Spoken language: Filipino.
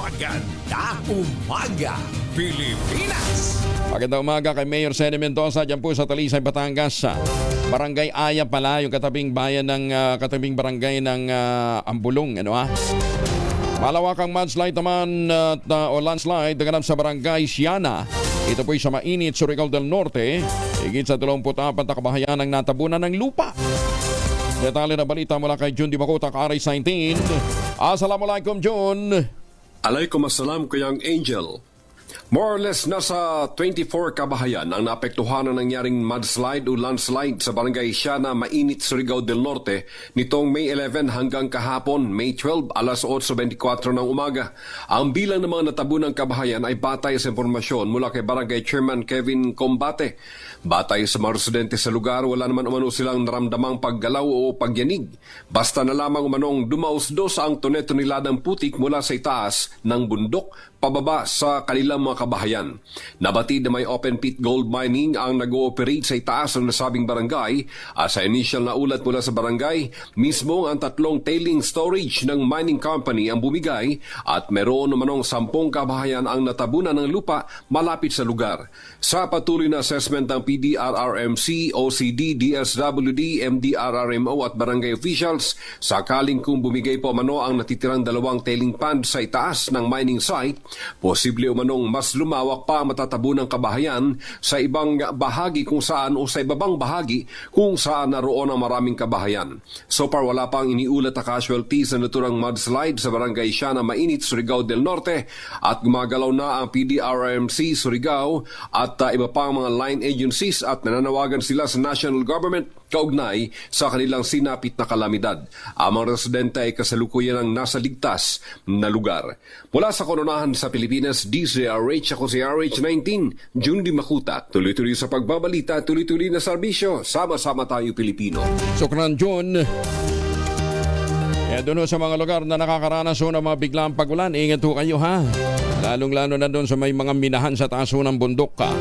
Magandang umaga, Pilipinas! Magandang umaga kay Mayor Sene Mendoza dyan po sa Talisay, Batangas. Barangay Aya pala, yung katabing bayan ng katabing barangay ng Ambulong, ano ha? Malawakang mudslide naman o landslide naganap sa barangay Siana. Ito po'y sa Mainit, Surigao del Norte. Higit sa 24 na kabahayan ang natabunan ng lupa. Detalye na balita mula kay Jun Di Makuta, Aris 19. Assalamualaikum, Jun. Alaikum-assalam, Kuyang Angel. More or less nasa 24 kabahayan ang naapektuhan ng nangyaring mudslide o landslide sa barangay Siana, Mainit, Surigao del Norte nitong May 11 hanggang kahapon, May 12, alas 8:24 ng umaga. Ang bilang ng mga natabunang kabahayan ay batay sa impormasyon mula kay Barangay Chairman Kevin Combate. Batay sa mga residente sa lugar, wala naman umano silang naramdamang paggalaw o pagyanig. Basta na lamang umanong dumausdos ang tonel-toneladang putik mula sa itaas ng bundok pababa sa kanilang mga kabahayan. Nabatid na may open pit gold mining ang nag-ooperate sa itaas ng nasabing barangay at sa initial na ulat mula sa barangay, mismo ang 3 tailing storage ng mining company ang bumigay at meron namanong 10 kabahayan ang natabunan ng lupa malapit sa lugar. Sa patuloy na assessment ng PDRRMC, OCD, DSWD, MDRRMO at barangay officials, sakaling kung bumigay po mano ang natitirang 2 tailing pond sa itaas ng mining site, posible umanong mas lumawak pa ang matatabo ng kabahayan sa ibang bahagi kung saan o sa ibabang bahagi kung saan naroon ang maraming kabahayan. So far wala pang iniulat na casualties sa naturang mudslide sa barangay Siana, Mainit, Surigao del Norte at gumagalaw na ang PDRMC Surigao at iba pang mga line agencies at nananawagan sila sa national government kaugnay sa kanilang sinapit na kalamidad. Ang mga residente ay kasalukuyan ang nasa ligtas na lugar. Mula sa kononahan sa Pilipinas, DZRH, ako si RH19, Jun Di Makuta. Tuloy-tuloy sa pagbabalita, tuloy-tuloy na serbisyo. Sama-sama tayo Pilipino. Sukran, Jun. Doon sa mga lugar na nakakaranas ng mga biglang pagulan, ingat ho kayo ha. Lalong-lalo na doon sa may mga minahan sa taas ng bundok ka.